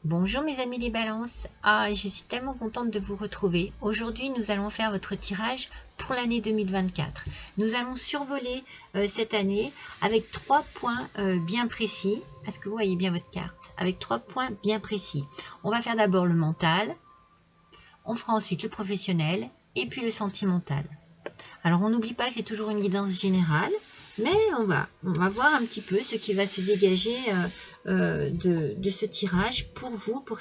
Bonjour mes amis les balances, je suis tellement contente de vous retrouver. Aujourd'hui nous allons faire votre tirage pour l'année 2024. Nous allons survoler cette année avec 3 points bien précis. Est-ce que vous voyez bien votre carte? Avec 3 points bien précis. On va faire d'abord le mental, on fera ensuite le professionnel et puis le sentimental. Alors on n'oublie pas que c'est toujours une guidance générale, mais on va voir un petit peu ce qui va se dégager de ce tirage pour vous, pour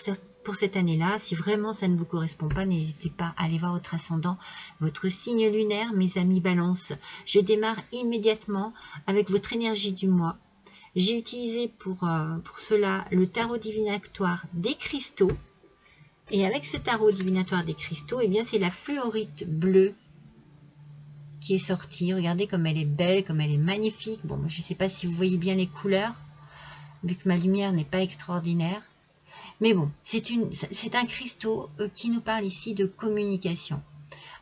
cette année-là. Si vraiment ça ne vous correspond pas, n'hésitez pas à aller voir votre ascendant, votre signe lunaire, mes amis balance. Je démarre immédiatement avec votre énergie du mois. J'ai utilisé pour cela le tarot divinatoire des cristaux. Et avec ce tarot divinatoire des cristaux, eh bien c'est la fluorite bleue qui est sortie. Regardez comme elle est belle, comme elle est magnifique. Bon, je ne sais pas si vous voyez bien les couleurs, vu que ma lumière n'est pas extraordinaire. Mais bon, c'est un cristaux qui nous parle ici de communication.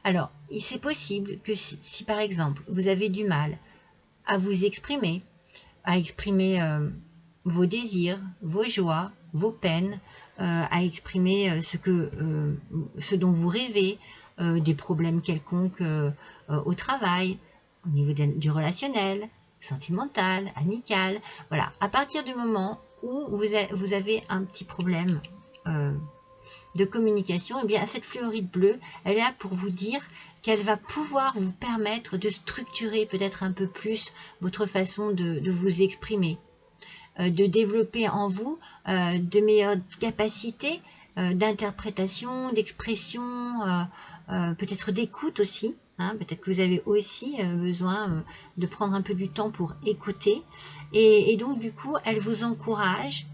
Alors, c'est possible que si par exemple, vous avez du mal à vous exprimer, vos désirs, vos joies, vos peines, à exprimer ce dont vous rêvez, des problèmes quelconques au travail, au niveau du relationnel, sentimental, amical. Voilà, à partir du moment où vous avez un petit problème de communication, et bien cette fluorite bleue, elle est là pour vous dire qu'elle va pouvoir vous permettre de structurer peut-être un peu plus votre façon de vous exprimer, de développer en vous de meilleures capacités d'interprétation, d'expression, peut-être d'écoute aussi. Peut-être que vous avez aussi besoin de prendre un peu du temps pour écouter. Et donc, du coup, elle vous encourage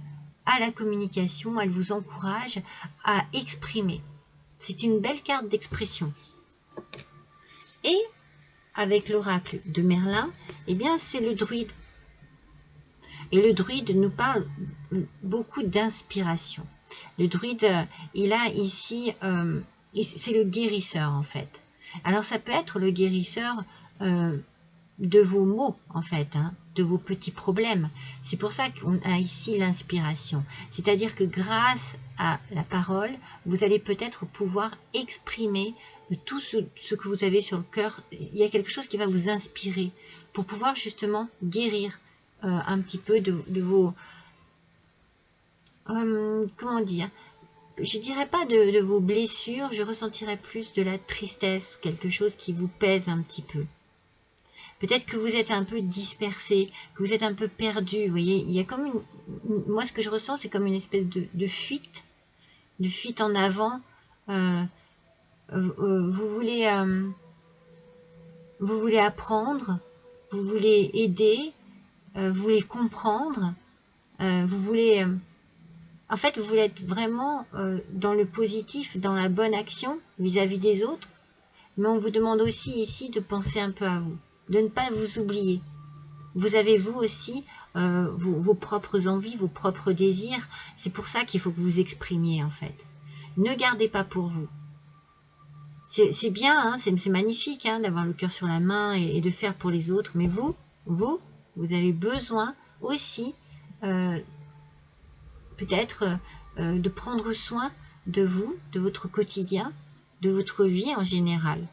à la communication, elle vous encourage à exprimer. C'est une belle carte d'expression. Et avec l'oracle de Merlin, eh bien, c'est le druide. Et le druide nous parle beaucoup d'inspiration. Le druide, il a ici, c'est le guérisseur en fait. Alors ça peut être le guérisseur de vos maux en fait, de vos petits problèmes. C'est pour ça qu'on a ici l'inspiration. C'est-à-dire que grâce à la parole, vous allez peut-être pouvoir exprimer tout ce que vous avez sur le cœur. Il y a quelque chose qui va vous inspirer pour pouvoir justement guérir un petit peu de vos... comment dire, je dirais pas de vos blessures, je ressentirais plus de la tristesse, quelque chose qui vous pèse un petit peu. Peut-être que vous êtes un peu dispersé, que vous êtes un peu perdu, vous voyez, il y a comme moi ce que je ressens c'est comme une espèce de fuite en avant. Vous voulez apprendre, vous voulez aider, vous voulez comprendre, vous voulez... En fait, vous voulez être vraiment dans le positif, dans la bonne action vis-à-vis des autres, mais on vous demande aussi ici de penser un peu à vous, de ne pas vous oublier. Vous avez vous aussi vos propres envies, vos propres désirs. C'est pour ça qu'il faut que vous exprimiez en fait. Ne gardez pas pour vous. C'est bien, c'est magnifique d'avoir le cœur sur la main et de faire pour les autres, mais vous avez besoin aussi peut-être de prendre soin de vous, de votre quotidien, de votre vie en général.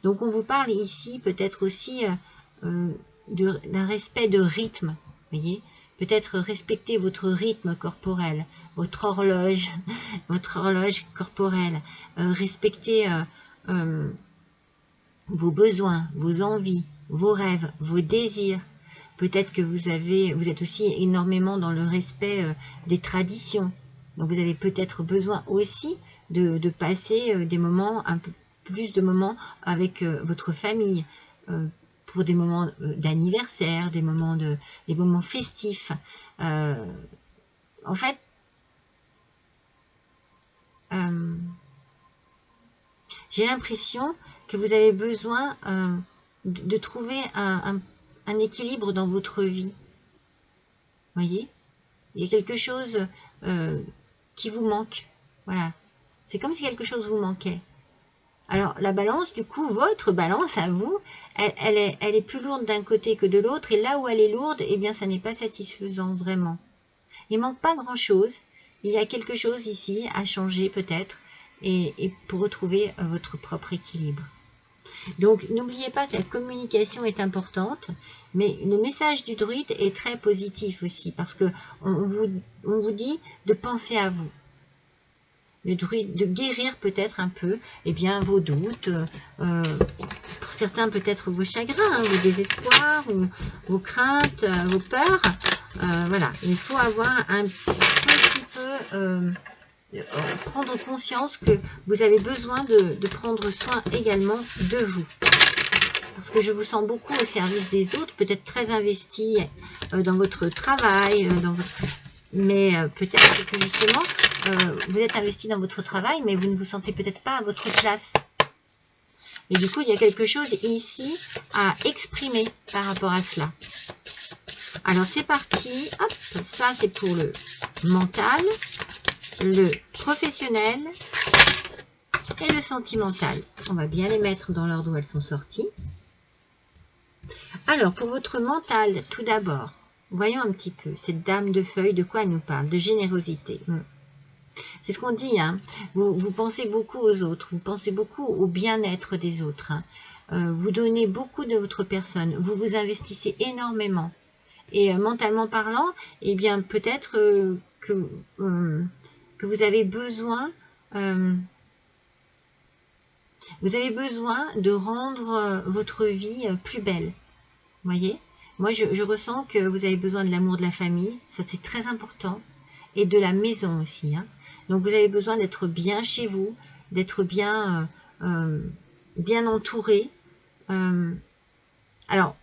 Donc on vous parle ici peut-être aussi d'un respect de rythme, voyez, peut-être respecter votre rythme corporel, votre horloge corporelle, respecter vos besoins, vos envies, vos rêves, vos désirs. Peut-être que vous êtes aussi énormément dans le respect des traditions. Donc vous avez peut-être besoin aussi de passer des moments, un peu plus de moments avec votre famille, pour des moments d'anniversaire, des moments festifs. En fait, j'ai l'impression que vous avez besoin de trouver un équilibre dans votre vie. Voyez, il y a quelque chose qui vous manque. Voilà, c'est comme si quelque chose vous manquait. Alors la balance, du coup, votre balance à vous, elle est plus lourde d'un côté que de l'autre, et là où elle est lourde, eh bien ça n'est pas satisfaisant vraiment. Il manque pas grand chose. il y a quelque chose ici à changer peut-être et pour retrouver votre propre équilibre. Donc n'oubliez pas que la communication est importante, mais le message du druide est très positif aussi parce que on vous dit de penser à vous. Le druide, de guérir peut-être un peu vos doutes, pour certains peut-être vos chagrins, vos désespoirs, ou vos craintes, vos peurs. Voilà, il faut avoir un petit peu prendre conscience que vous avez besoin de prendre soin également de vous. Parce que je vous sens beaucoup au service des autres, peut-être très investi dans votre travail, mais peut-être que justement, vous êtes investi dans votre travail, mais vous ne vous sentez peut-être pas à votre place. Et du coup, il y a quelque chose ici à exprimer par rapport à cela. Alors, c'est parti. Hop, ça, c'est pour le mental, le professionnel et le sentimental. On va bien les mettre dans l'ordre où elles sont sorties. Alors, pour votre mental, tout d'abord, voyons un petit peu cette dame de feuilles, de quoi elle nous parle? De générosité. C'est ce qu'on dit, hein. Vous pensez beaucoup aux autres, vous pensez beaucoup au bien-être des autres. Hein. Vous donnez beaucoup de votre personne, vous vous investissez énormément. Et mentalement parlant, peut-être que vous avez besoin... de rendre votre vie plus belle. Vous voyez? Moi, je ressens que vous avez besoin de l'amour de la famille, ça c'est très important, et de la maison aussi. Hein. Donc, vous avez besoin d'être bien chez vous, d'être bien, bien entouré. Alors,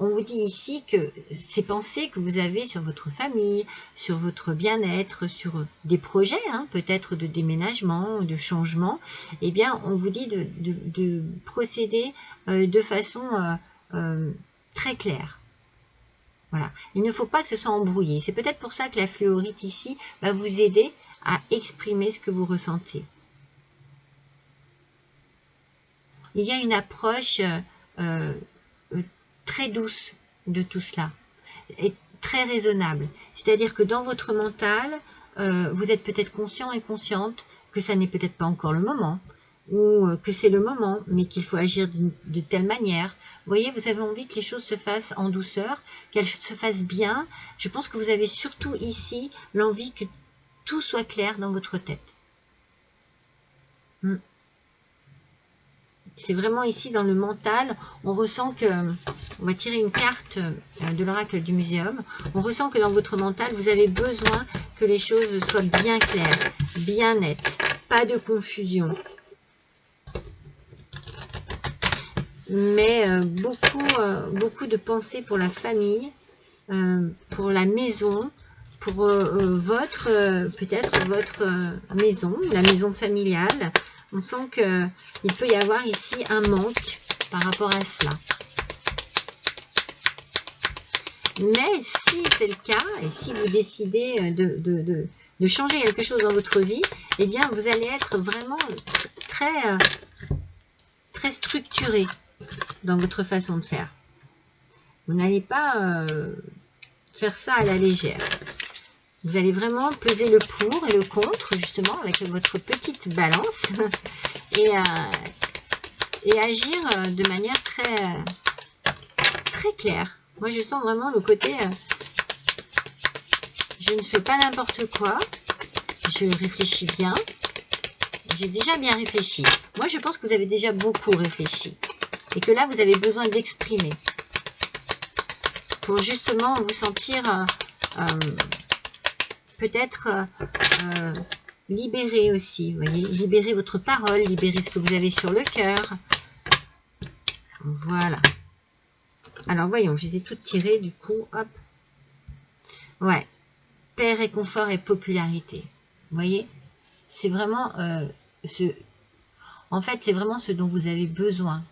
on vous dit ici que ces pensées que vous avez sur votre famille, sur votre bien-être, sur des projets, hein, peut-être de déménagement, de changement, on vous dit de procéder de façon très claire. Voilà. Il ne faut pas que ce soit embrouillé. C'est peut-être pour ça que la fluorite ici va vous aider à exprimer ce que vous ressentez. Il y a une approche très douce de tout cela et très raisonnable. C'est-à-dire que dans votre mental, vous êtes peut-être conscient et consciente que ça n'est peut-être pas encore le moment, ou que c'est le moment, mais qu'il faut agir de telle manière. Vous voyez, vous avez envie que les choses se fassent en douceur, qu'elles se fassent bien. Je pense que vous avez surtout ici l'envie que tout soit clair dans votre tête. C'est vraiment ici dans le mental, on ressent que, on va tirer une carte de l'oracle du muséum, on ressent que dans votre mental, vous avez besoin que les choses soient bien claires, bien nettes, pas de confusion. Mais beaucoup de pensées pour la famille, pour la maison, pour peut-être votre maison, la maison familiale. On sent qu'il peut y avoir ici un manque par rapport à cela. Mais si c'est le cas, et si vous décidez de changer quelque chose dans votre vie, vous allez être vraiment très structuré dans votre façon de faire. Vous n'allez pas faire ça à la légère. Vous allez vraiment peser le pour et le contre, justement, avec votre petite balance et agir de manière très claire. Moi, je sens vraiment le côté je ne fais pas n'importe quoi, je réfléchis bien, j'ai déjà bien réfléchi. Moi, je pense que vous avez déjà beaucoup réfléchi et que là, vous avez besoin d'exprimer pour justement vous sentir... peut-être libérer aussi, vous voyez, libérer votre parole, libérer ce que vous avez sur le cœur. Voilà. Alors, voyons, je les ai toutes tirées, du coup, hop. Ouais. Paix, réconfort et popularité. Vous voyez, c'est vraiment en fait, c'est vraiment ce dont vous avez besoin.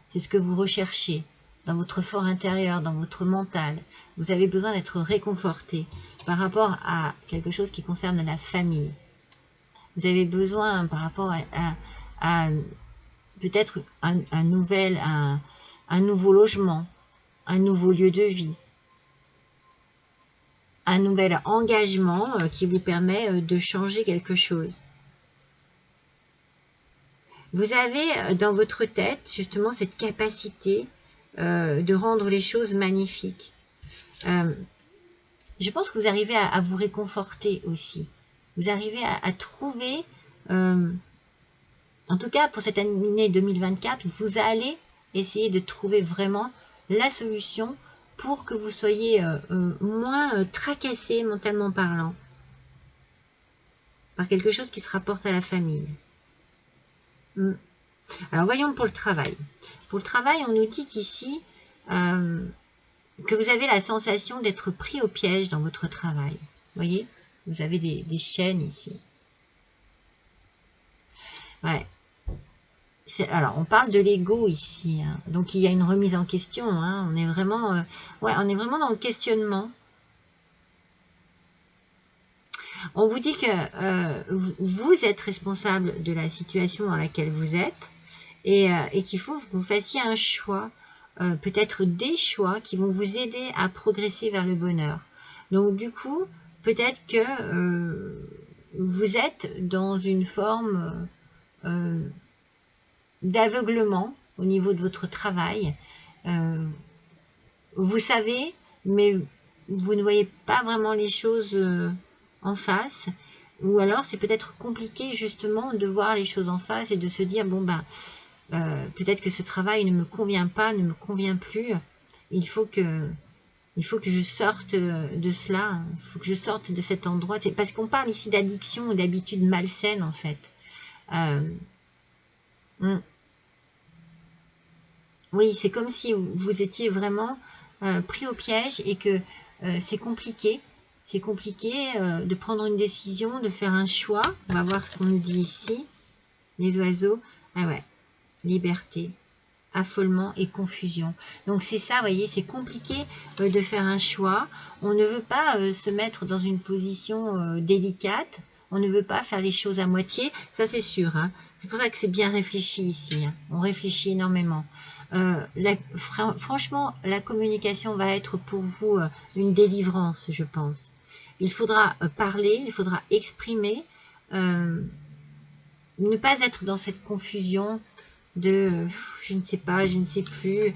C'est ce que vous recherchez dans votre fort intérieur, dans votre mental. Vous avez besoin d'être réconforté par rapport à quelque chose qui concerne la famille. Vous avez besoin par rapport à peut-être un nouveau logement, un nouveau lieu de vie, un nouvel engagement qui vous permet de changer quelque chose. Vous avez dans votre tête justement cette capacité de rendre les choses magnifiques. Je pense que vous arrivez à vous réconforter aussi. Vous arrivez à trouver, en tout cas pour cette année 2024, vous allez essayer de trouver vraiment la solution pour que vous soyez moins tracassé mentalement parlant par quelque chose qui se rapporte à la famille. Alors voyons pour le travail. Pour le travail, on nous dit qu'ici, que vous avez la sensation d'être pris au piège dans votre travail. Vous voyez, vous avez des chaînes ici. Ouais. Alors, on parle de l'ego ici. Hein. Donc, il y a une remise en question. Hein. On est vraiment, on est vraiment dans le questionnement. On vous dit que vous êtes responsable de la situation dans laquelle vous êtes et qu'il faut que vous fassiez un choix, peut-être des choix qui vont vous aider à progresser vers le bonheur. Donc du coup, peut-être que vous êtes dans une forme d'aveuglement au niveau de votre travail. Vous savez, mais vous ne voyez pas vraiment les choses en face, ou alors c'est peut-être compliqué justement de voir les choses en face et de se dire bon ben peut-être que ce travail ne me convient pas, ne me convient plus, il faut que je sorte de cela, il faut que je sorte de cet endroit. C'est parce qu'on parle ici d'addiction ou d'habitude malsaine en fait. Oui, c'est comme si vous étiez vraiment pris au piège et que c'est compliqué. C'est compliqué de prendre une décision, de faire un choix. On va voir ce qu'on nous dit ici. Les oiseaux. Ah ouais. Liberté, affolement et confusion. Donc c'est ça, vous voyez, c'est compliqué de faire un choix. On ne veut pas se mettre dans une position délicate. On ne veut pas faire les choses à moitié. Ça, c'est sûr. Hein. C'est pour ça que c'est bien réfléchi ici. Hein. On réfléchit énormément. Franchement, la communication va être pour vous une délivrance, je pense. Il faudra parler, il faudra exprimer, ne pas être dans cette confusion de je ne sais pas, je ne sais plus.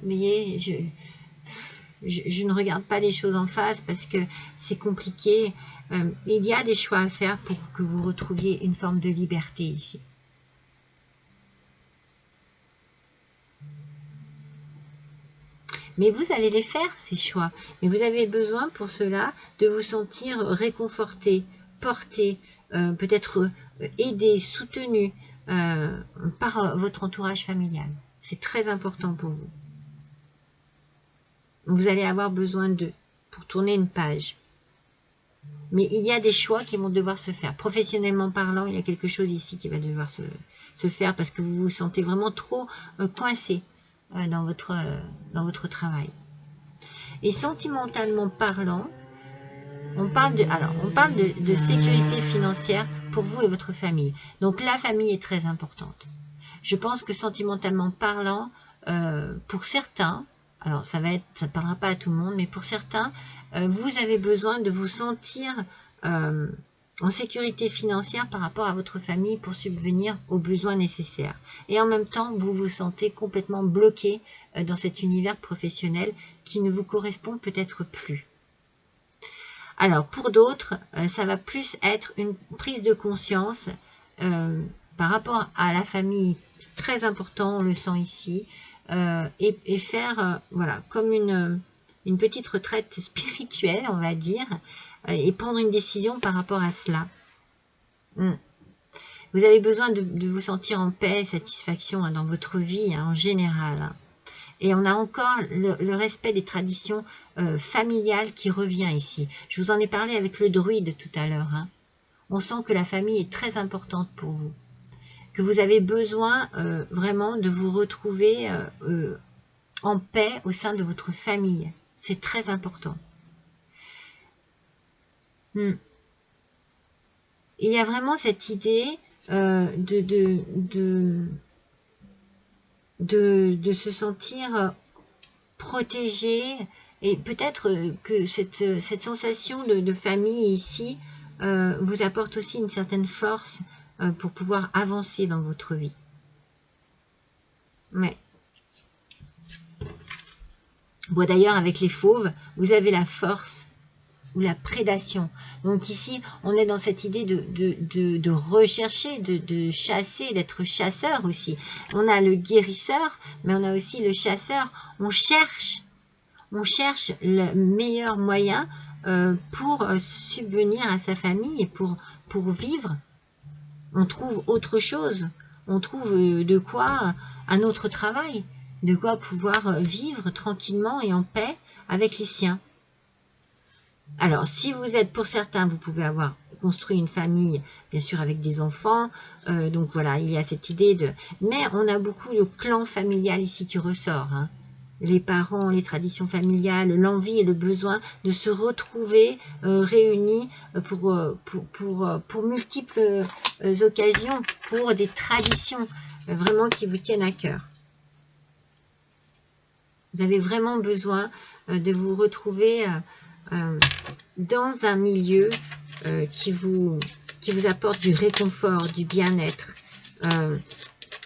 Mais je ne regarde pas les choses en face parce que c'est compliqué. Il y a des choix à faire pour que vous retrouviez une forme de liberté ici. Mais vous allez les faire, ces choix. Mais vous avez besoin pour cela de vous sentir réconforté, porté, peut-être aidé, soutenu par votre entourage familial. C'est très important pour vous. Vous allez avoir besoin d'eux pour tourner une page. Mais il y a des choix qui vont devoir se faire. Professionnellement parlant, il y a quelque chose ici qui va devoir se faire parce que vous vous sentez vraiment trop coincé dans votre travail. Et sentimentalement parlant, on parle de sécurité financière pour vous et votre famille. Donc la famille est très importante. Je pense que sentimentalement parlant, pour certains, alors ça ne parlera pas à tout le monde, mais pour certains, vous avez besoin de vous sentir en sécurité financière par rapport à votre famille pour subvenir aux besoins nécessaires. Et en même temps, vous vous sentez complètement bloqué dans cet univers professionnel qui ne vous correspond peut-être plus. Alors, pour d'autres, ça va plus être une prise de conscience par rapport à la famille. C'est très important, on le sent ici. Et faire, voilà, comme une petite retraite spirituelle, on va dire, et prendre une décision par rapport à cela. Vous avez besoin de vous sentir en paix, satisfaction dans votre vie en général. Et on a encore le respect des traditions familiales qui revient ici. Je vous en ai parlé avec le druide tout à l'heure. Hein. On sent que la famille est très importante pour vous. Que vous avez besoin vraiment de vous retrouver en paix au sein de votre famille. C'est très important. Il y a vraiment cette idée de se sentir protégé Et peut-être que cette sensation de famille ici vous apporte aussi une certaine force pour pouvoir avancer dans votre vie. Ouais. Bon, d'ailleurs, avec les fauves, vous avez la force ou la prédation. Donc ici, on est dans cette idée de rechercher, de chasser, d'être chasseur aussi. On a le guérisseur, mais on a aussi le chasseur. On cherche le meilleur moyen pour subvenir à sa famille et pour vivre. On trouve autre chose. On trouve de quoi un autre travail, de quoi pouvoir vivre tranquillement et en paix avec les siens. Alors, si vous êtes, pour certains, vous pouvez avoir construit une famille, bien sûr, avec des enfants. Donc voilà, il y a cette idée de... Mais on a beaucoup le clan familial ici qui ressort. Hein. Les parents, les traditions familiales, l'envie et le besoin de se retrouver réunis pour multiples occasions, pour des traditions vraiment qui vous tiennent à cœur. Vous avez vraiment besoin de vous retrouver dans un milieu qui vous apporte du réconfort, du bien-être,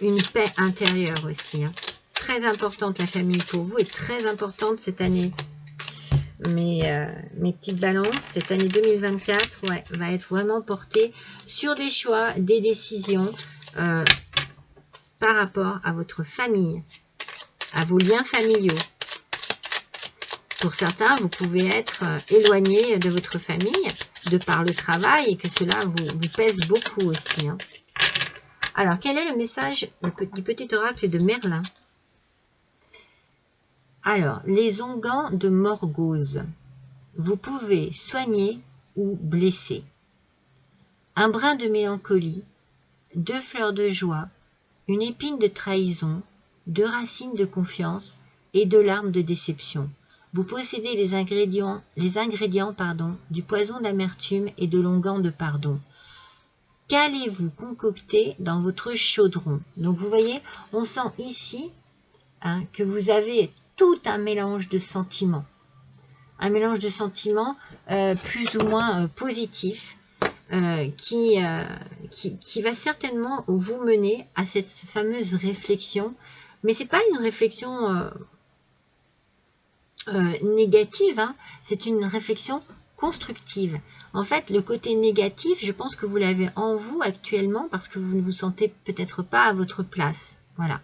une paix intérieure aussi. Hein. Très importante la famille pour vous et très importante cette année. Mes petites balances, cette année 2024 ouais, va être vraiment portée sur des choix, des décisions par rapport à votre famille, à vos liens familiaux. Pour certains, vous pouvez être éloigné de votre famille de par le travail et que cela vous pèse beaucoup aussi. Hein. Alors, quel est le message du petit oracle de Merlin? Alors, les onguents de Morgause. Vous pouvez soigner ou blesser. Un brin de mélancolie, 2 fleurs de joie, une épine de trahison, 2 racines de confiance et 2 larmes de déception. Vous possédez les ingrédients du poison d'amertume et de l'onguent de pardon. Qu'allez-vous concocter dans votre chaudron? Donc vous voyez, on sent ici hein, que vous avez tout un mélange de sentiments. Un mélange de sentiments plus ou moins positifs qui va certainement vous mener à cette fameuse réflexion. Mais ce n'est pas une réflexion négative, hein, c'est une réflexion constructive. En fait, le côté négatif, je pense que vous l'avez en vous actuellement parce que vous ne vous sentez peut-être pas à votre place. Voilà.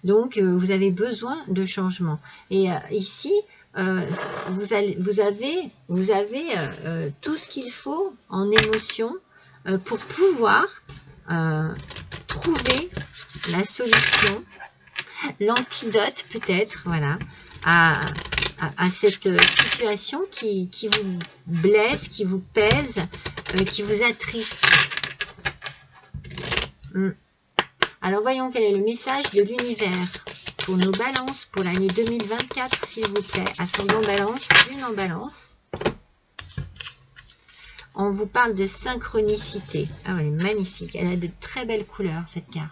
Donc, vous avez besoin de changement. Et ici, vous avez tout ce qu'il faut en émotion pour pouvoir trouver la solution, l'antidote peut-être, voilà, à cette situation qui vous blesse, qui vous pèse, qui vous attriste. Alors, voyons quel est le message de l'univers pour nos balances pour l'année 2024, s'il vous plaît. Ascendant balance, lune en balance. On vous parle de synchronicité. Ah, elle est magnifique. Elle a de très belles couleurs, cette carte.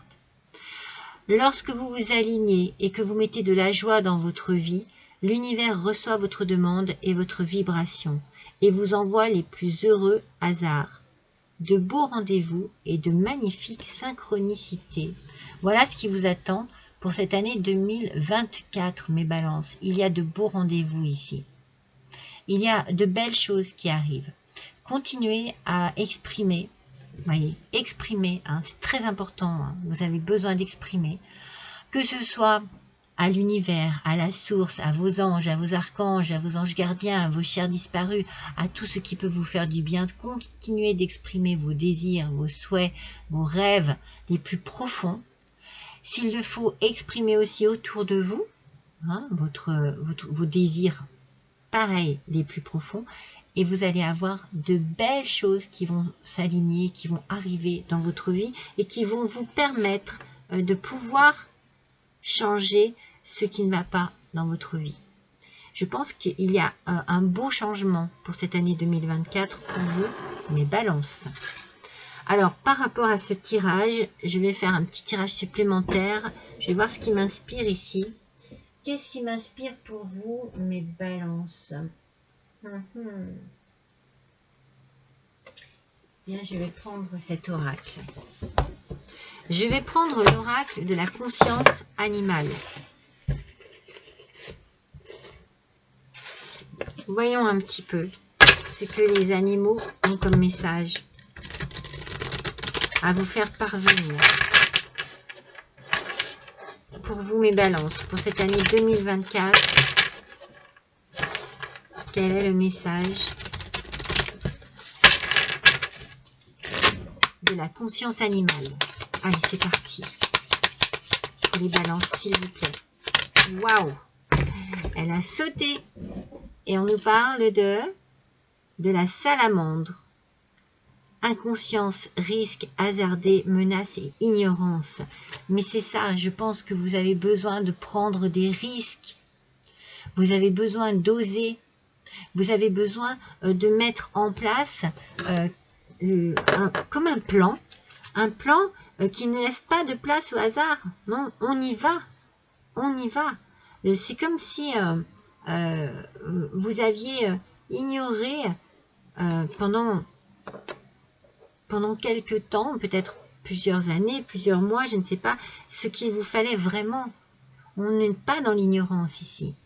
Lorsque vous vous alignez et que vous mettez de la joie dans votre vie, l'univers reçoit votre demande et votre vibration et vous envoie les plus heureux hasards, de beaux rendez-vous et de magnifiques synchronicités. Voilà ce qui vous attend pour cette année 2024, mes balances. Il y a de beaux rendez-vous ici. Il y a de belles choses qui arrivent. Continuez à exprimer. Voyez, exprimer, hein, c'est très important. Hein, vous avez besoin d'exprimer. Que ce soit à l'univers, à la source, à vos anges, à vos archanges, à vos anges gardiens, à vos chers disparus, à tout ce qui peut vous faire du bien, continuez d'exprimer vos désirs, vos souhaits, vos rêves les plus profonds. S'il le faut, exprimer aussi autour de vous hein, vos désirs, pareil, les plus profonds, et vous allez avoir de belles choses qui vont s'aligner, qui vont arriver dans votre vie et qui vont vous permettre de pouvoir changer ce qui ne va pas dans votre vie. Je pense qu'il y a un beau changement pour cette année 2024 pour vous, mes balances. Alors, par rapport à ce tirage, je vais faire un petit tirage supplémentaire. Je vais voir ce qui m'inspire ici. Qu'est-ce qui m'inspire pour vous, mes balances? Bien, je vais prendre cet oracle. Je vais prendre l'oracle de la conscience animale. Voyons un petit peu ce que les animaux ont comme message à vous faire parvenir. Pour vous, mes balances, pour cette année 2024, quel est le message de la conscience animale? Allez, c'est parti. Pour les balances, s'il vous plaît. Waouh! Elle a sauté. Et on nous parle de la salamandre. Inconscience, risque, hasardé, menace et ignorance. Mais c'est ça, je pense que vous avez besoin de prendre des risques. Vous avez besoin d'oser. Vous avez besoin de mettre en place comme un plan qui ne laisse pas de place au hasard. Non, on y va. On y va. C'est comme si vous aviez ignoré pendant quelques temps, peut-être plusieurs années, plusieurs mois, je ne sais pas, ce qu'il vous fallait vraiment. On n'est pas dans l'ignorance ici.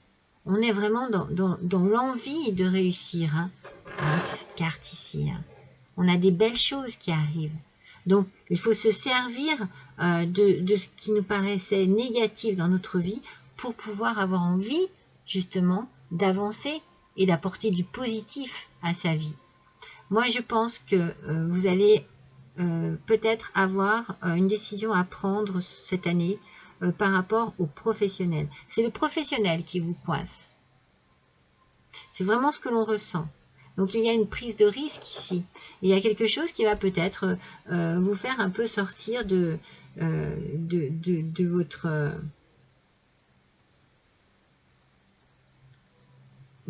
On est vraiment dans l'envie de réussir, hein, avec cette carte ici. Hein. On a des belles choses qui arrivent. Donc, il faut se servir de ce qui nous paraissait négatif dans notre vie pour pouvoir avoir envie, justement, d'avancer et d'apporter du positif à sa vie. Moi, je pense que vous allez peut-être avoir une décision à prendre cette année par rapport au professionnel. C'est le professionnel qui vous coince. C'est vraiment ce que l'on ressent. Donc, il y a une prise de risque ici. Il y a quelque chose qui va peut-être vous faire un peu sortir de votre...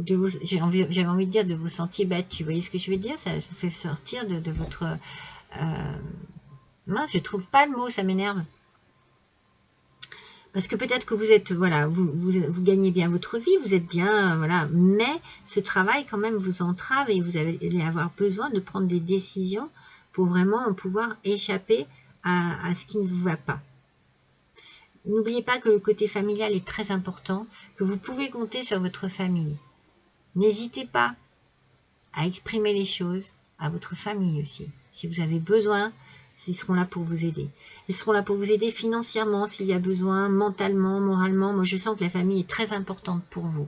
j'avais envie de dire de vos sentiers battus. Vous voyez ce que je veux dire? Ça vous fait sortir de votre... mince, je trouve pas le mot, ça m'énerve. Parce que peut-être que vous êtes, voilà, vous gagnez bien votre vie, vous êtes bien, voilà, mais ce travail quand même vous entrave et vous allez avoir besoin de prendre des décisions pour vraiment pouvoir échapper à ce qui ne vous va pas. N'oubliez pas que le côté familial est très important, que vous pouvez compter sur votre famille. N'hésitez pas à exprimer les choses à votre famille aussi. Si vous avez besoin, ils seront là pour vous aider. Ils seront là pour vous aider financièrement s'il y a besoin, mentalement, moralement. Moi, je sens que la famille est très importante pour vous.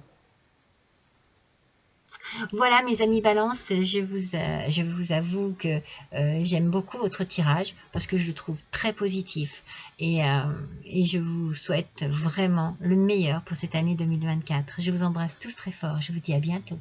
Voilà, mes amis Balance, je vous avoue que j'aime beaucoup votre tirage parce que je le trouve très positif. Et je vous souhaite vraiment le meilleur pour cette année 2024. Je vous embrasse tous très fort. Je vous dis à bientôt.